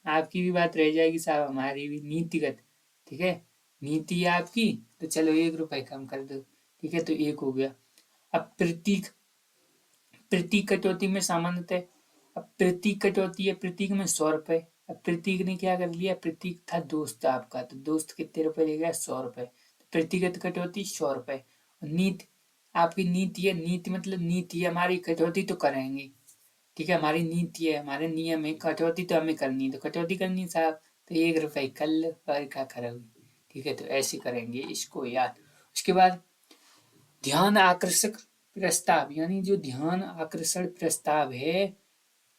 आपकी भी बात रह जाएगी साहब, हमारी भी नीतिगत, ठीक है, नीति है आपकी, तो चलो 1 रुपए कम कर दो, ठीक है, तो 1 हो गया। अब प्रतीक कटौती में सामान्यतः, अब प्रतीक कटौती है, प्रतीक में 100 रुपए। अब प्रतीक ने क्या कर लिया, प्रतीक था दोस्त आपका, तो दोस्त कितने रुपए ले गया, 100 रुपए, तो प्रतीगत कटौती 100 रुपए। नीति, आपकी नीति है, नीति मतलब नीति है हमारी, कटौती तो करेंगे, ठीक है, हमारी नीति है, हमारे नियम है, कटौती तो हमें करनी है, तो कटौती करनी साहब, तो 1 रुपए कर लो और क्या करोगे, ठीक है, तो ऐसे करेंगे इसको याद। उसके बाद ध्यान आकर्षक प्रस्ताव, यानी जो ध्यान आकर्षण प्रस्ताव है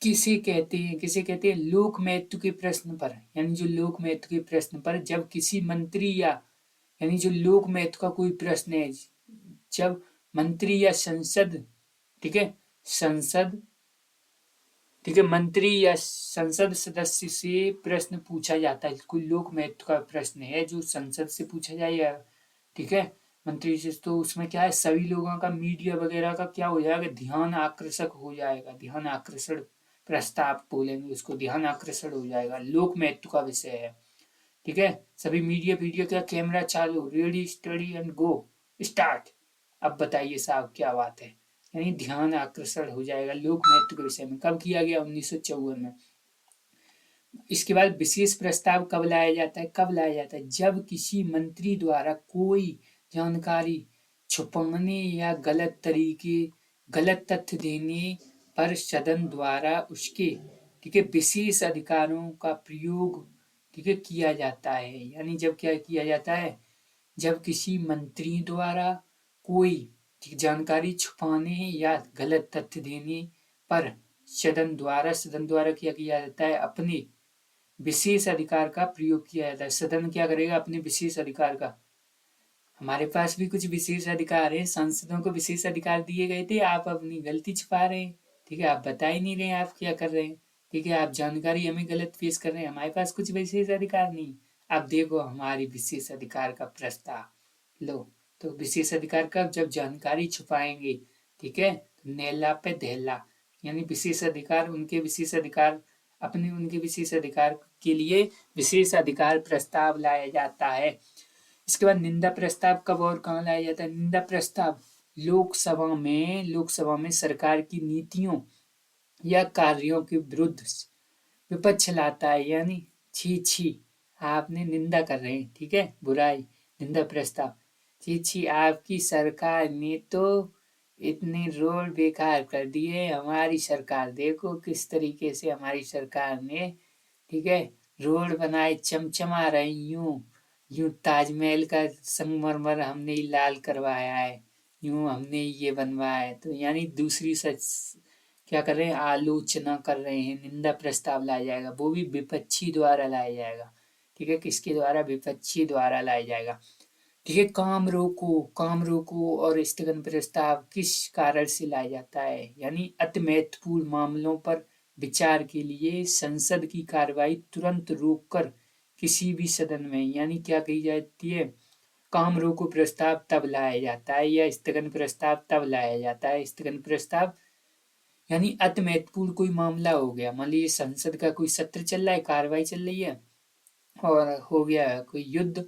किसे कहते हैं, लोक महत्व के प्रश्न पर, यानी जो लोक महत्व के प्रश्न पर जब किसी मंत्री या, यानी जो लोक महत्व का कोई प्रश्न है, जब मंत्री या संसद, ठीक है, संसद, ठीक है, मंत्री या संसद सदस्य से प्रश्न पूछा जाता है, कोई लोक महत्व का प्रश्न है जो संसद से पूछा जाएगा, ठीक है, मंत्री से, तो उसमें क्या है, सभी लोगों का, मीडिया वगैरह का क्या हो जाएगा, ध्यान आकर्षक हो जाएगा, ध्यान आकर्षण प्रस्ताव बोलेंगे उसको, ध्यान आकर्षण हो जाएगा, लोक महत्व का विषय है, ठीक है, सभी मीडिया का कैमरा चालू, ready steady and go start, अब बताइए साहब क्या बात है, यानी ध्यान आकर्षण हो जाएगा लोक महत्व के विषय में। कब किया गया, 1954 में। इसके बाद विशेष प्रस्ताव कब लाया जाता है, जब किसी मंत्री द्वारा कोई जानकारी छुपाने या गलत तथ्य देने पर सदन द्वारा उसके, ठीक है, विशेष अधिकारों का प्रयोग, ठीक है, किया जाता है। यानी जब क्या किया जाता है, जब किसी मंत्री द्वारा कोई जानकारी छुपाने या गलत तथ्य देने पर सदन द्वारा क्या किया जाता है, अपने विशेष अधिकार का प्रयोग किया जाता है। सदन क्या करेगा अपने विशेष अधिकार का। हमारे पास भी कुछ विशेष अधिकार है, सांसदों को विशेष अधिकार दिए गए थे, आप अपनी गलती छुपा रहे हैं। ठीक है, आप बता ही नहीं रहे हैं आप क्या कर रहे हैं। ठीक है, आप जानकारी हमें गलत पेश कर रहे हैं, हमारे पास कुछ विशेष अधिकार नहीं। आप देखो हमारी विशेष अधिकार का प्रस्ताव लो। तो विशेष अधिकार का जब जानकारी छुपाएंगे, ठीक है, तो नेला पे धेला, यानी विशेष अधिकार उनके विशेष अधिकार अपने उनके विशेष अधिकार के लिए विशेष अधिकार प्रस्ताव लाया जाता है। इसके बाद निंदा प्रस्ताव कब और कहाँ लाया जाता है? निंदा प्रस्ताव लोकसभा में सरकार की नीतियों या कार्यों के विरुद्ध विपक्ष लाता है, यानी छी छी आपने निंदा कर रहे हैं, ठीक है, बुराई, निंदा प्रस्ताव, छी छी आपकी सरकार ने तो इतने रोड बेकार कर दिए, हमारी सरकार देखो किस तरीके से हमारी सरकार ने, ठीक है, रोड बनाए चमचमा रही, यूं यूं ताजमहल का संगमरमर हमने लाल करवाया है, यूं हमने ये बनवाया है। तो यानी दूसरी सच क्या कर रहे हैं, आलोचना कर रहे हैं, निंदा प्रस्ताव लाया जाएगा, वो भी विपक्षी द्वारा लाया जाएगा। ठीक है, किसके द्वारा? विपक्षी द्वारा लाया जाएगा। ठीक है, काम रोको और स्थगन प्रस्ताव किस कारण से लाया जाता है? यानी अति महत्वपूर्ण मामलों पर विचार के लिए संसद की कार्रवाई तुरंत रोककर किसी भी सदन में, यानी क्या कही जाती है, काम रोको प्रस्ताव तब लाया जाता है या स्थगन प्रस्ताव तब लाया जाता है। स्थगन प्रस्ताव यानी अति महत्वपूर्ण कोई मामला हो गया, मान लीजिए संसद का कोई सत्र चल रहा है, कार्रवाई चल रही है और हो गया कोई युद्ध,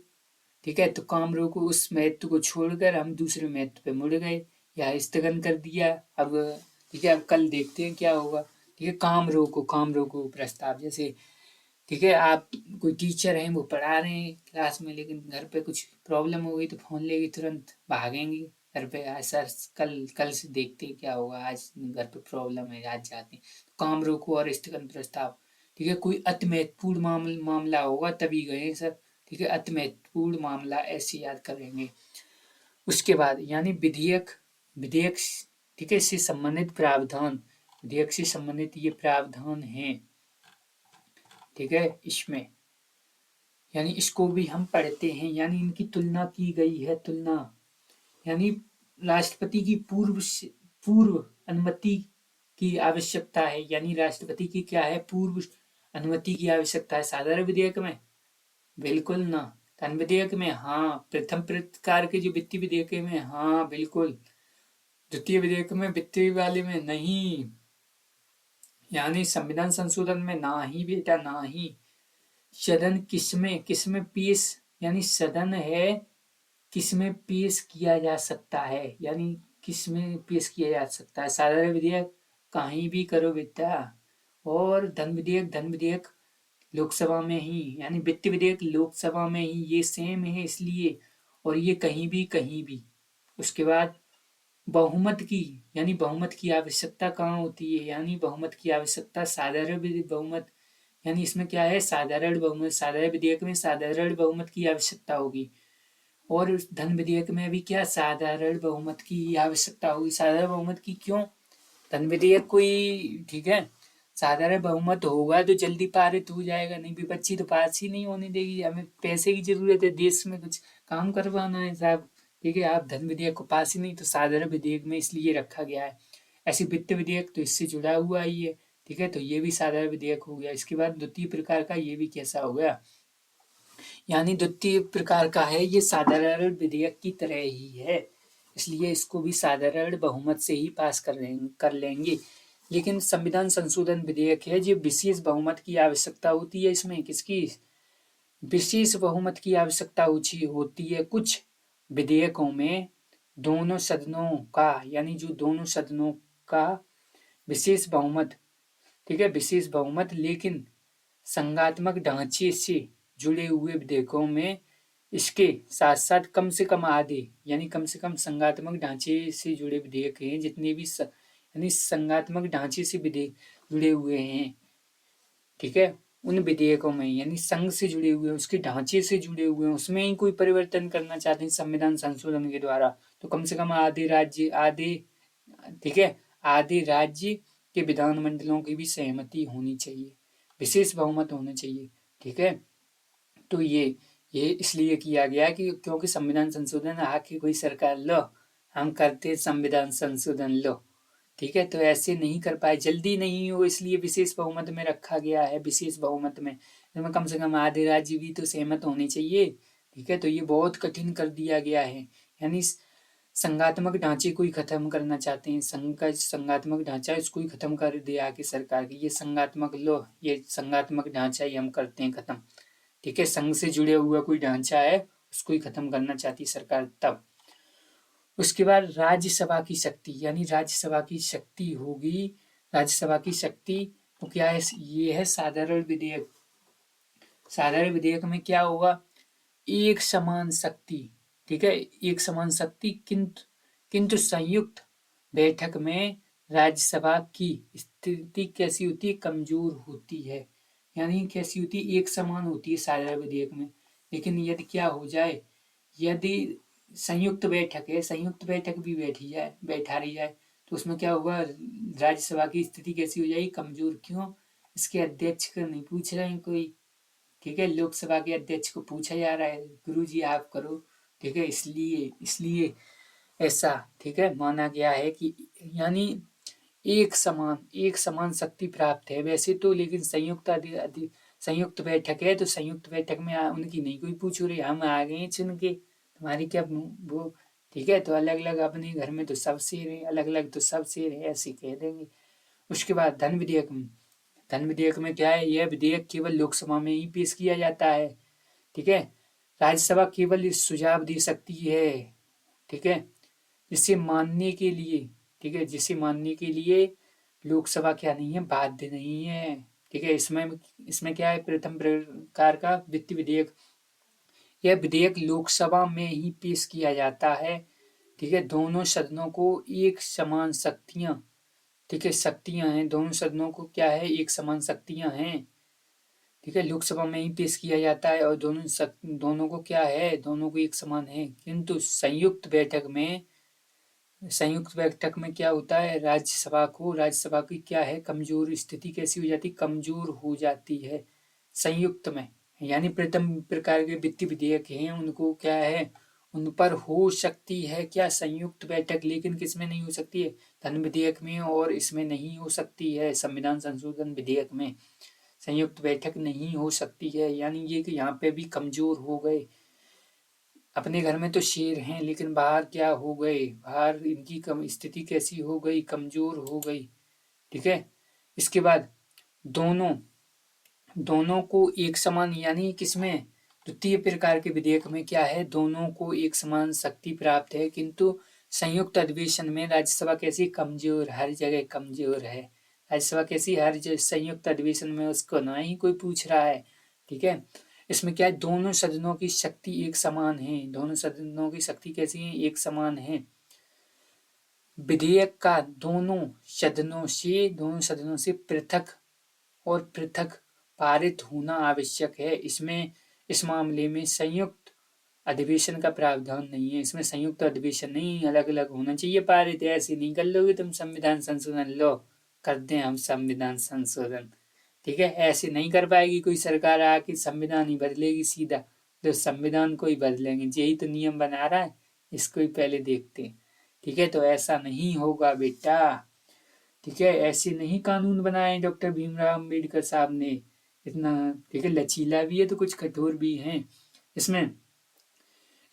ठीक है, तो काम रोको उस महत्व को छोड़कर हम दूसरे महत्व पे मुड़ गए या स्थगन कर दिया। अब ठीक है, अब कल देखते हैं क्या होगा। ठीक है, काम रोको प्रस्ताव, जैसे ठीक है, आप कोई टीचर हैं, वो पढ़ा रहे हैं क्लास में, लेकिन घर पे कुछ प्रॉब्लम हो गई तो फोन लेके तुरंत भागेंगे घर पे, आज सर कल से देखते हैं क्या होगा, आज घर पे प्रॉब्लम है, आज जाते हैं। काम रोको और स्थगन प्रस्ताव, ठीक है, कोई अति महत्वपूर्ण मामला होगा तभी गए सर। ठीक है, अति महत्वपूर्ण मामला ऐसे याद करेंगे। उसके बाद यानी विधेयक ठीक है से संबंधित प्रावधान, विधेयक से संबंधित ये प्रावधान है, ठीक है, इसमें यानी इसको भी हम पढ़ते हैं, यानी इनकी तुलना की गई है, तुलना यानी राष्ट्रपति की पूर्व अनुमति की आवश्यकता है, यानी राष्ट्रपति की क्या है, पूर्व अनुमति की आवश्यकता है साधारण विधेयक में, बिल्कुल ना, धन विधेयक में हाँ, प्रथम प्रकार के जो वित्तीय विधेयक में हाँ बिल्कुल, द्वितीय विधेयक में वित्तीय वाले में नहीं, यानी संविधान संशोधन में ना ही बेटा, ना ही। सदन किसमें पेश, यानी सदन है किसमें पेश किया जा सकता है, यानी किसमें पेश किया जा सकता है, साधारण विधेयक कहीं भी करो बेटा, और धन विधेयक लोकसभा में ही, यानी वित्त विधेयक लोकसभा में ही, ये सेम है इसलिए, और ये कहीं भी। उसके बाद बहुमत की, यानी बहुमत की आवश्यकता कहाँ होती है, यानी बहुमत की आवश्यकता साधारण बहुमत, यानी इसमें क्या है, साधारण बहुमत, साधारण विधेयक में साधारण बहुमत की आवश्यकता होगी, और धन विधेयक में भी क्या साधारण बहुमत की आवश्यकता होगी। साधारण बहुमत की क्यों? धन विधेयक कोई, ठीक है, साधारण बहुमत होगा तो जल्दी पारित हो जाएगा, नहीं विपक्षी तो पास ही नहीं होने देगी, हमें पैसे की जरूरत है, देश में कुछ काम करवाना है साहब, ठीक है, आप धन विधेयक को पास ही नहीं, तो साधारण विधेयक में इसलिए रखा गया है। ऐसे वित्त विधेयक तो इससे जुड़ा हुआ ही है, ठीक है, तो ये भी साधारण विधेयक हो गया। इसके बाद द्वितीय प्रकार का ये भी कैसा हो गया, यानी द्वितीय प्रकार का है, ये साधारण विधेयक की तरह ही है, इसलिए इसको भी साधारण बहुमत से ही पास कर लेंगे। लेकिन संविधान संशोधन विधेयक है, जो विशेष बहुमत की आवश्यकता होती है, इसमें किसकी विशेष बहुमत की आवश्यकता होती है। कुछ विधेयकों में दोनों सदनों का, यानी जो दोनों सदनों का विशेष बहुमत, ठीक है, विशेष बहुमत, लेकिन संघात्मक ढांचे से जुड़े हुए विधेयकों में इसके साथ साथ कम से कम आधे, यानी कम से कम संघात्मक ढांचे से जुड़े विधेयक हैं, जितने भी यानी संघात्मक ढांचे से विधेयक जुड़े हुए हैं, ठीक है, उन विधेयकों में, यानी संघ से जुड़े हुए हैं, उसके ढांचे से जुड़े हुए हैं, उसमें ही कोई परिवर्तन करना चाहते हैं संविधान संशोधन के द्वारा, तो कम से कम ठीक है, आधे राज्य के विधानमंडलों की भी सहमति होनी चाहिए। विशेष बहुमत होना चाहिए। ठीक है, तो ये इसलिए किया गया कि क्योंकि संविधान संशोधन आके कोई सरकार लो हम करते संविधान संशोधन लो। ठीक है, तो ऐसे नहीं कर पाए, जल्दी नहीं हो, इसलिए विशेष बहुमत में रखा गया है। विशेष बहुमत में इसमें कम से कम आधे राज्य भी तो सहमत होने चाहिए। ठीक है, तो ये बहुत कठिन कर दिया गया है। यानी संघात्मक ढांचे को ही खत्म करना चाहते हैं। संघ का संघात्मक ढांचा इसको ही खत्म कर दिया कि सरकार की ये संघात्मक लो, ये संघात्मक ढांचा ही हम करते हैं खत्म। ठीक है, संघ से जुड़े हुआ कोई ढांचा है उसको ही खत्म करना चाहती सरकार। तब उसके बाद राज्यसभा की शक्ति, यानी राज्यसभा की शक्ति होगी। राज्यसभा की शक्ति तो क्या है, ये है साधारण विधेयक। साधारण विधेयक में क्या होगा, एक समान शक्ति। ठीक है, एक समान शक्ति, किंतु किंतु संयुक्त बैठक में राज्यसभा की स्थिति कैसी होती है, कमजोर होती है। यानी कैसी होती है, एक समान होती है साधारण विधेयक में। लेकिन यदि क्या हो जाए, यदि संयुक्त बैठक है, संयुक्त बैठक भी बैठा रही जाए, तो उसमें क्या होगा, राज्यसभा की स्थिति कैसी हो जाएगी, कमजोर। क्यों, इसके अध्यक्ष को नहीं पूछ रहे हैं कोई। ठीक है, लोकसभा के अध्यक्ष को पूछा जा रहा है, गुरुजी आप करो। ठीक है, इसलिए इसलिए ऐसा, ठीक है, माना गया है कि यानी एक समान शक्ति प्राप्त है वैसे तो। लेकिन संयुक्त बैठक है, तो संयुक्त बैठक में उनकी नहीं कोई पूछ रही, हम आ गए चुन के, तुम्हारी क्या वो। ठीक है, तो अलग अलग अपने घर में तो सब शेर है, अलग अलग तो सब शेर है, ऐसे कह देंगे। उसके बाद धन विधेयक में क्या है, यह विधेयक केवल लोकसभा में ही पेश किया जाता है। ठीक है, राज्यसभा केवल इस सुझाव दे सकती है। ठीक है, जिसे मानने के लिए, ठीक है, जिसे मानने के लिए लोकसभा क्या नहीं है, बाध्य नहीं है। ठीक है, इसमें इसमें क्या है, प्रथम प्रकार का वित्त विधेयक। यह विधेयक लोकसभा में ही पेश किया जाता है। ठीक है, दोनों सदनों को एक समान शक्तियां, ठीक है, शक्तियां हैं, दोनों सदनों को क्या है, एक समान शक्तियां हैं। ठीक है, लोकसभा में ही पेश किया जाता है और दोनों को क्या है, दोनों को एक समान है। किंतु संयुक्त बैठक में क्या होता है, राज्यसभा की क्या है, कमजोर स्थिति कैसी हो जाती, कमजोर हो जाती है संयुक्त में। यानी प्रथम प्रकार के वित्तीय विधेयक हैं, उनको क्या है, उन पर हो सकती है क्या, संयुक्त बैठक। लेकिन किसमें नहीं हो सकती है, धन विधेयक में, और इसमें नहीं हो सकती है, संविधान संशोधन विधेयक में संयुक्त बैठक नहीं हो सकती है। यानी ये कि यहाँ पे भी कमजोर हो गए। अपने घर में तो शेर हैं, लेकिन बाहर क्या हो गए, बाहर इनकी स्थिति कैसी हो गई, कमजोर हो गई। ठीक है, इसके बाद दोनों दोनों को एक समान, यानी किसमें, द्वितीय प्रकार के विधेयक में क्या है, दोनों को एक समान शक्ति प्राप्त है। किंतु संयुक्त अधिवेशन में राज्यसभा कैसी, कमजोर, हर जगह कमजोर है राज्यसभा कैसी, हर संयुक्त अधिवेशन में उसको ना ही कोई पूछ रहा है। ठीक है, इसमें क्या है, दोनों सदनों की शक्ति एक समान है, दोनों सदनों की शक्ति कैसी है, एक समान है। विधेयक का दोनों सदनों से पृथक पारित होना आवश्यक है। इसमें इस मामले में संयुक्त अधिवेशन का प्रावधान नहीं है। इसमें संयुक्त अधिवेशन नहीं, अलग अलग होना चाहिए पारित। ऐसे नहीं कर लोगे तुम संविधान संशोधन, लो कर दें हम संविधान संशोधन। ठीक है, ऐसे नहीं कर पाएगी कोई सरकार आके संविधान ही बदलेगी सीधा, तो संविधान को ही बदलेंगे, यही तो नियम बना रहा है, इसको ही पहले देखते हैं। ठीक है, तो ऐसा नहीं होगा बेटा। ठीक है, ऐसे नहीं कानून बनाए डॉक्टर भीमराव अम्बेडकर साहब ने इतना। ठीक है, लचीला भी है तो कुछ कठोर भी है। इसमें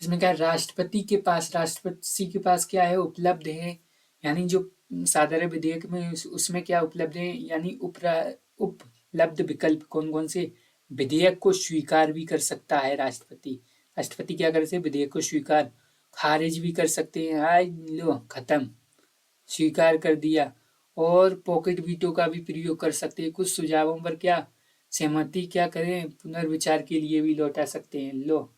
इसमें क्या, राष्ट्रपति के पास क्या है, उपलब्ध है। यानी जो साधारण विधेयक में उसमें क्या उपलब्ध है, यानी उपलब्ध विकल्प कौन कौन से, विधेयक को स्वीकार भी कर सकता है राष्ट्रपति। राष्ट्रपति क्या कर सकते, विधेयक को स्वीकार, खारिज भी कर सकते हैं। हाय लो खत्म, स्वीकार कर दिया। और पॉकेट वीटो का भी प्रयोग कर सकते हैं, कुछ सुझावों पर क्या सहमति क्या करें, पुनर्विचार के लिए भी लौटा सकते हैं। लो,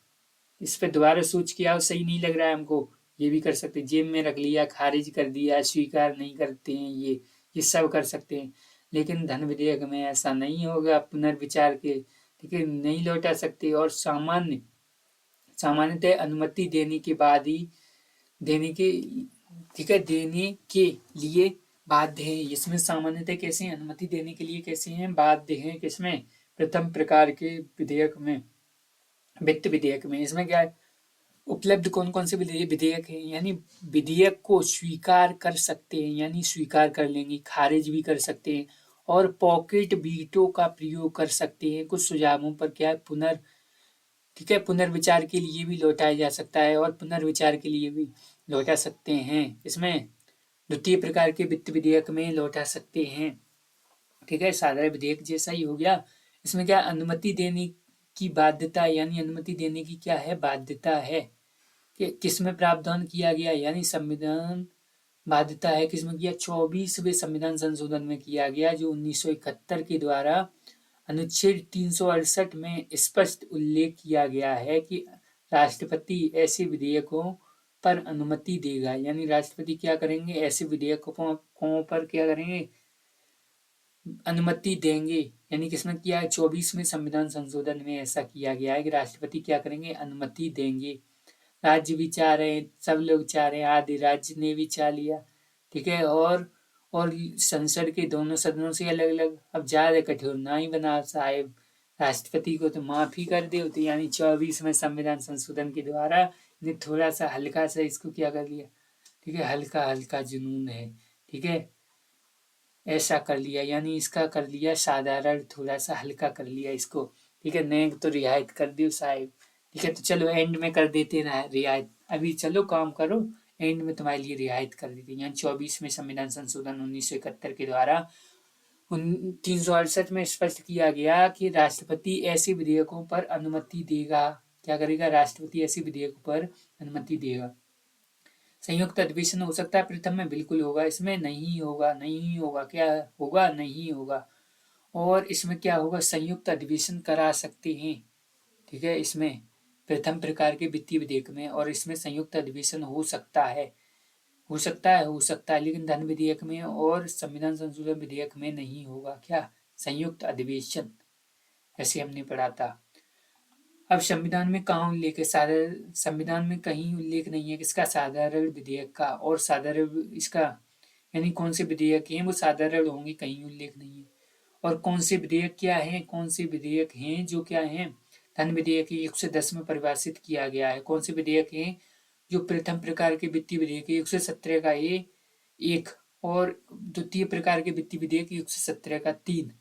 इस पर दोबारा सोच के आओ, सही नहीं लग रहा है हमको, ये भी कर सकते हैं, जेब में रख लिया, खारिज कर दिया, स्वीकार नहीं करते हैं, ये सब कर सकते हैं। लेकिन धन विधेयक में ऐसा नहीं होगा, पुनर्विचार के, ठीक है, नहीं लौटा सकते। और सामान्यतः अनुमति देने के बाद ही, देने के ठीक है, देने के लिए बाध्य है, इसमें सामान्यतः कैसे हैं, अनुमति देने के लिए कैसे हैं, बाध्य हैं। किसमें, प्रथम प्रकार के विधेयक में, वित्त विधेयक में। इसमें क्या है, उपलब्ध कौन कौन से विधेयक हैं, यानी विधेयक को स्वीकार कर सकते हैं, यानी स्वीकार कर लेंगे, खारिज भी कर सकते हैं, और पॉकेट वीटो का प्रयोग कर सकते हैं। कुछ सुझावों पर क्या है, ठीक है, पुनर्विचार के लिए भी लौटाया जा सकता है, और पुनर्विचार के लिए भी लौटा सकते हैं। इसमें द्वितीय प्रकार के वित्त विधेयक में लौटा सकते हैं। ठीक है, साधारण विधेयक जैसा ही हो गया। इसमें क्या, अनुमति देने की बाध्यता, यानी अनुमति देने की क्या है, बाध्यता है कि किसमें प्रावधान किया गया, यानी संविधान बाध्यता है किसमें किया, 24वें संविधान संशोधन में किया गया, जो 1971 के द्वारा अनुच्छेद 368 में स्पष्ट उल्लेख किया गया है कि राष्ट्रपति ऐसे विधेयकों पर अनुमति देगा, यानी राष्ट्रपति क्या करेंगे, ऐसे विधेयकों पर क्या करेंगे, अनुमति देंगे। यानी किसमें किया है, 24वें संविधान संशोधन में ऐसा किया गया है कि राष्ट्रपति क्या करेंगे, अनुमति देंगे। राज्य भी चाह रहे हैं, सब लोग चाह रहे हैं, आधे राज्य ने भी चाह लिया। ठीक है, और संसद के दोनों सदनों से अलग अलग। अब ज्यादा कठोर ना ही बना साहेब, राष्ट्रपति को तो माफी कर दे होती, यानी 24वें संविधान संशोधन के द्वारा ने थोड़ा सा हल्का सा इसको क्या कर लिया, ठीक है, हल्का हल्का जुनून है, ठीक है, ऐसा कर लिया, यानी इसका कर लिया साधारण, थोड़ा सा हल्का कर लिया इसको। ठीक है, नहीं तो रियायत कर दियो साहेब। ठीक है, तो चलो एंड में कर देते ना रियायत, अभी चलो काम करो, एंड में तुम्हारे लिए रियायत कर देते। यहाँ 24वें संविधान संशोधन 1971 के द्वारा 368 में स्पष्ट किया गया कि राष्ट्रपति ऐसे विधेयकों पर अनुमति देगा। क्या करेगा, राष्ट्रपति ऐसे विधेयकों पर अनुमति देगा। संयुक्त अधिवेशन हो सकता है प्रथम में, बिल्कुल होगा। इसमें नहीं होगा, नहीं होगा, क्या होगा, नहीं होगा। और इसमें क्या होगा, संयुक्त अधिवेशन करा सकते हैं। ठीक है, इसमें प्रथम प्रकार के वित्तीय विधेयक में, और इसमें संयुक्त अधिवेशन हो सकता है, हो सकता है, हो सकता है, लेकिन धन विधेयक में और संविधान संशोधन विधेयक में नहीं होगा क्या, संयुक्त अधिवेशन, ऐसे हमने पढ़ा था। अब संविधान में कहाँ उल्लेख है, साधारण, संविधान में कहीं उल्लेख नहीं है किसका, साधारण विधेयक का। और साधारण इसका यानी कौन से विधेयक हैं वो साधारण होंगे, कहीं उल्लेख नहीं है। और कौन से विधेयक क्या है, कौन से विधेयक हैं जो क्या है, धन विधेयक 110 में परिभाषित किया गया है। कौन से विधेयक हैं, जो प्रथम प्रकार के वित्तीय विधेयक 117 का एक, और द्वितीय प्रकार के वित्तीय विधेयक 117 का 3,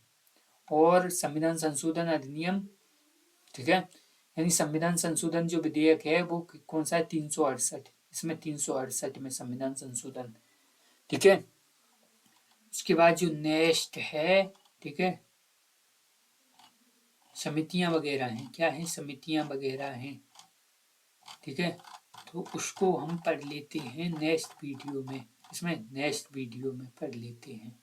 और संविधान संशोधन अधिनियम। ठीक है, यानी संविधान संशोधन जो विधेयक है वो कौन सा है, 368, इसमें 368 में संविधान संशोधन। ठीक है, उसके बाद जो नेक्स्ट है, ठीक है, समितियां वगैरह हैं, क्या है, समितियां वगैरह हैं। ठीक है, तो उसको हम पढ़ लेते हैं नेक्स्ट वीडियो में, इसमें नेक्स्ट वीडियो में पढ़ लेते हैं।